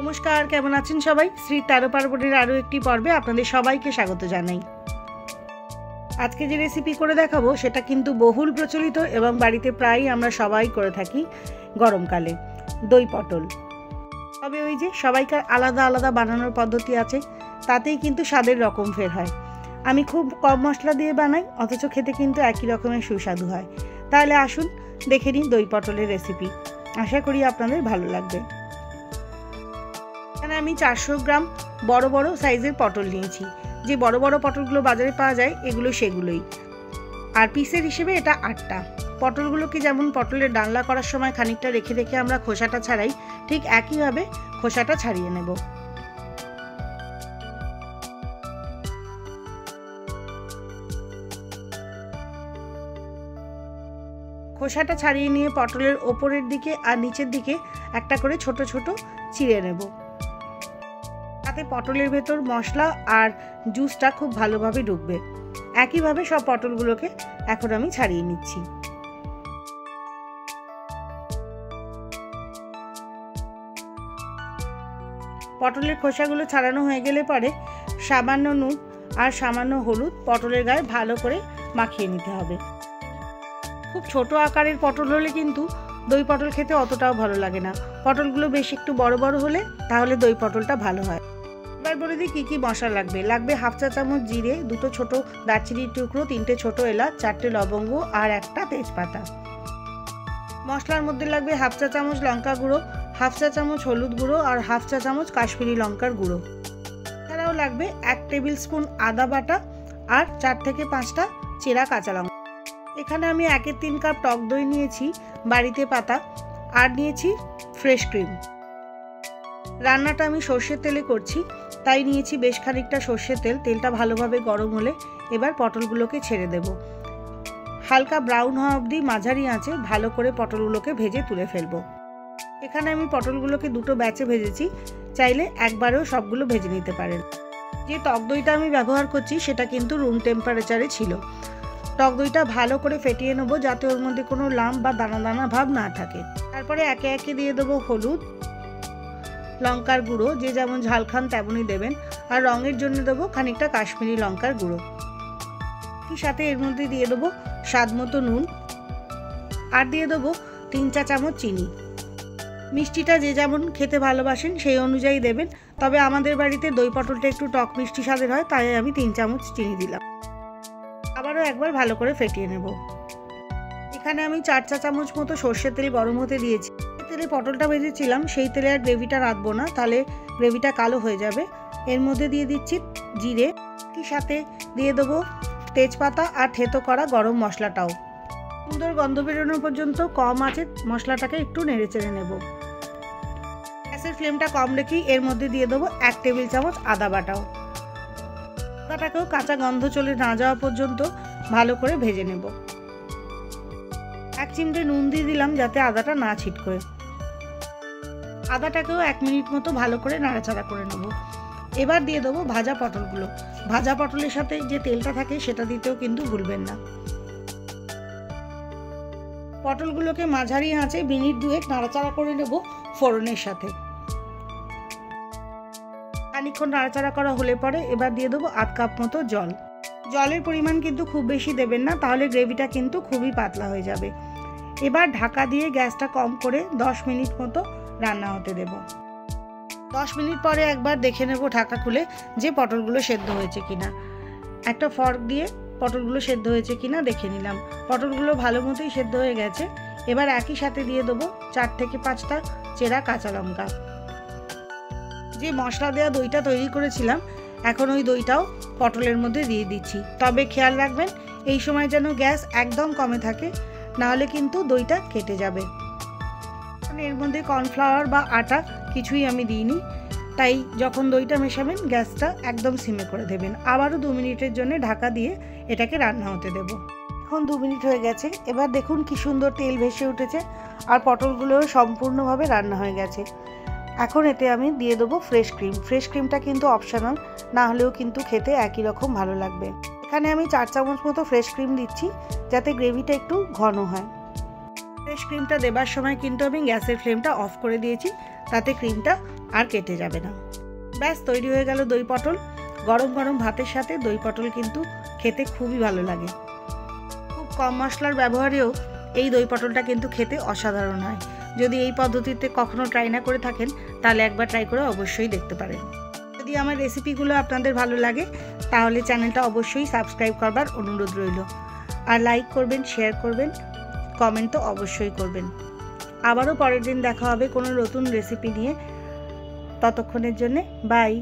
नमस्कार, केमन आছেন সবাই? শ্রী তেরো পার্বণের আরও একটি পর্বে আপনাদের সবাইকে স্বাগত জানাই। আজকে যে রেসিপি করে দেখাবো সেটা কিন্তু বহুল প্রচলিত এবং বাড়িতে প্রায়ই আমরা সবাই করে থাকি গরমকালে, দই পটল। তবে ওই যে সবাইকার আলাদা আলাদা বানানোর পদ্ধতি আছে, তাতেই কিন্তু স্বাদের রকম ফের হয়। আমি খুব কম মশলা দিয়ে বানাই, অথচ খেতে কিন্তু একই রকমের সুস্বাদু হয়। তাহলে আসুন দেখে নিন দই পটলের রেসিপি। আশা করি আপনাদের ভালো লাগবে। এখানে আমি 400 গ্রাম বড় বড় সাইজের পটল নিয়েছি। যে বড় বড় পটলগুলো বাজারে পাওয়া যায় এগুলো সেগুলোই, আর পিসের হিসেবে এটা 8টা। পটলগুলোকে যেমন পটলের ডালনা করার সময় খানিকটা রেখে রেখে আমরা খোসাটা ছাড়াই, ঠিক একইভাবে খোসাটা ছাড়িয়ে নেব। খোসাটা ছাড়িয়ে নিয়ে পটলের ওপরের দিকে আর নিচের দিকে একটা করে ছোট ছোট চিড়ে নেব। তাতে পটলের ভেতর মশলা আর জুসটা খুব ভালোভাবে ঢুকবে। একইভাবে সব পটলগুলোকে এখন আমি ছাড়িয়ে নিচ্ছি। পটলের খোসাগুলো ছাড়ানো হয়ে গেলে পরে সামান্য নুন আর সামান্য হলুদ পটলের গায়ে ভালো করে মাখিয়ে নিতে হবে। খুব ছোট আকারের পটল হলে কিন্তু দই পটল খেতে অতটাও ভালো লাগে না। পটলগুলো বেশ একটু বড় বড় হলে তাহলে দই পটলটা ভালো হয়। এবার বলে দিই কী কী মশলা লাগবে। লাগবে হাফ চা চামচ জিরে, 2টো ছোটো দারচিনির টুকরো, 3টে ছোটো এলাচ, 4টে লবঙ্গ আর একটা তেজপাতা। মশলার মধ্যে লাগবে হাফ চা চামচ লঙ্কা গুঁড়ো, হাফ চা চামচ হলুদ গুঁড়ো আর হাফ চা চামচ কাশ্মীরি লঙ্কার গুঁড়ো। এছাড়াও লাগবে 1 টেবিল স্পুন আদা বাটা আর 4 থেকে 5টা চেরা কাঁচা লঙ্কা। এখানে আমি 1/3 কাপ টক দই নিয়েছি বাড়িতে পাতা, আর নিয়েছি ফ্রেশ ক্রিম। রান্নাটা আমি সর্ষের তেলে করছি, তাই নিয়েছি বেশ খানিকটা সর্ষের তেল। তেলটা ভালোভাবে গরম হলে এবার পটলগুলোকে ছেড়ে দেব। হালকা ব্রাউন হওয়া অবধি মাঝারি আঁচে ভালো করে পটলগুলোকে ভেজে তুলে ফেলবো। এখানে আমি পটলগুলোকে 2টো ব্যাচে ভেজেছি, চাইলে একবারেও সবগুলো ভেজে নিতে পারেন। যে টক দইটা আমি ব্যবহার করছি সেটা কিন্তু রুম টেম্পারেচারে ছিল। টক দইটা ভালো করে ফেটিয়ে নেবো যাতে ওর মধ্যে কোনো লাম্প বা দানা দানা ভাব না থাকে। তারপরে একে একে দিয়ে দেবো হলুদ, লঙ্কার গুঁড়ো, যে যেমন ঝাল খান তেমনই দেবেন, আর রঙের জন্য দেবো খানিকটা কাশ্মীরি লঙ্কার গুঁড়ো। ঠিক সাথে এর মধ্যে দিয়ে দেবো স্বাদ মতো নুন, আর দিয়ে দেবো 3 চা চামচ চিনি। মিষ্টিটা যে যেমন খেতে ভালোবাসেন সেই অনুযায়ী দেবেন, তবে আমাদের বাড়িতে দই পটলটা একটু টক মিষ্টি স্বাদের হয়, তাই আমি 3 চামচ চিনি দিলাম। আবারও একবার ভালো করে ফেটিয়ে নেব। এখানে আমি 4 চা চামচ মতো সর্ষের তেল গরম হতে দিয়েছি। তেলে পটলটা ভেজেছিলাম সেই তেলে আর গ্রেভিটা রাখবো না, তাহলে গ্রেভিটা কালো হয়ে যাবে। এর মধ্যে দিয়ে দিচ্ছি জিরে, কি সাথে দিয়ে দেবো তেজপাতা আর থেতো করা গরম মশলাটাও। সুন্দর গন্ধ বেরোনো পর্যন্ত কম আঁচে মশলাটাকে একটু নেড়ে চেড়ে নেব। গ্যাসের ফ্লেমটা কম রেখেই এর মধ্যে দিয়ে দেবো 1 টেবিল চামচ আদা বাটাও। আদাটাকেও কাঁচা গন্ধ চলে না যাওয়া পর্যন্ত ভালো করে ভেজে নেব। 1 চিমটে নুন দিয়ে দিলাম যাতে আদাটা না ছিটকোয়। আদাটাকেও 1 মিনিট মতো ভালো করে নাড়াচাড়া করে নেব। এবার দিয়ে দেবো ভাজা পটলগুলো। ভাজা পটলের সাথে যে তেলটা থাকে সেটা দিতেও কিন্তু ভুলবেন না। পটলগুলোকে মাঝারি আঁচে মিনিট 2 নাড়াচাড়া করে নেব ফোড়নের সাথে। খানিকক্ষণ নাড়াচাড়া করা হলে পরে এবার দিয়ে দেবো 1/2 কাপ মতো জল। জলের পরিমাণ কিন্তু খুব বেশি দেবেন না, তাহলে গ্রেভিটা কিন্তু খুবই পাতলা হয়ে যাবে। এবার ঢাকা দিয়ে গ্যাসটা কম করে 10 মিনিট মতো রান্না হতে দেব। 10 মিনিট পরে একবার দেখে নেব ঢাকা খুলে যে পটলগুলো সেদ্ধ হয়েছে কিনা। একটা ফর্ক দিয়ে পটলগুলো সেদ্ধ হয়েছে কিনা দেখে নিলাম। পটলগুলো ভালো মতোই সেদ্ধ হয়ে গেছে। এবার একই সাথে দিয়ে দেবো 4 থেকে 5টা চেরা কাঁচা লঙ্কা। যে মশলা দেওয়া দইটা তৈরি করেছিলাম এখন ওই দইটাও পটলের মধ্যে দিয়ে দিচ্ছি। তবে খেয়াল রাখবেন এই সময় যেন গ্যাস একদম কমে থাকে, নাহলে কিন্তু দইটা কেটে যাবে। এর মধ্যে কর্নফ্লাওয়ার বা আটা কিছুই আমি দিইনি, তাই যখন দইটা মেশাবেন গ্যাসটা একদম সিমে করে দেবেন। আবারও 2 মিনিটের জন্য ঢাকা দিয়ে এটাকে রান্না হতে দেব। এখন 2 মিনিট হয়ে গেছে। এবার দেখুন কি সুন্দর তেল ভেসে উঠেছে আর পটলগুলোও সম্পূর্ণভাবে রান্না হয়ে গেছে। এখন এতে আমি দিয়ে দেবো ফ্রেশ ক্রিম। ফ্রেশ ক্রিমটা কিন্তু অপশনাল, না হলেও কিন্তু খেতে একই রকম ভালো লাগবে। এখানে আমি 4 চামচ মতো ফ্রেশ ক্রিম দিচ্ছি যাতে গ্রেভিটা একটু ঘন হয়। ফ্রেশ ক্রিমটা দেবার সময় কিন্তু আমি গ্যাসের ফ্লেমটা অফ করে দিয়েছি, তাতে ক্রিমটা আর কেটে যাবে না। ব্যাস তৈরি হয়ে গেল দই পটল। গরম গরম ভাতের সাথে দই পটল কিন্তু খেতে খুবই ভালো লাগে। খুব কম মশলার ব্যবহারেও এই দই পটলটা কিন্তু খেতে অসাধারণ হয়। যদি এই পদ্ধতিতে কখনো ট্রাই না করে থাকেন তাহলে একবার ট্রাই করে অবশ্যই দেখতে পারেন। যদি আমার রেসিপিগুলো আপনাদের ভালো লাগে তাহলে চ্যানেলটা অবশ্যই সাবস্ক্রাইব করবার অনুরোধ রইল। আর লাইক করবেন, শেয়ার করবেন, কমেন্ট তো অবশ্যই করবেন। আবারও পরের দিন দেখা হবে কোনো নতুন রেসিপি নিয়ে। ততক্ষণের জন্যে বাই।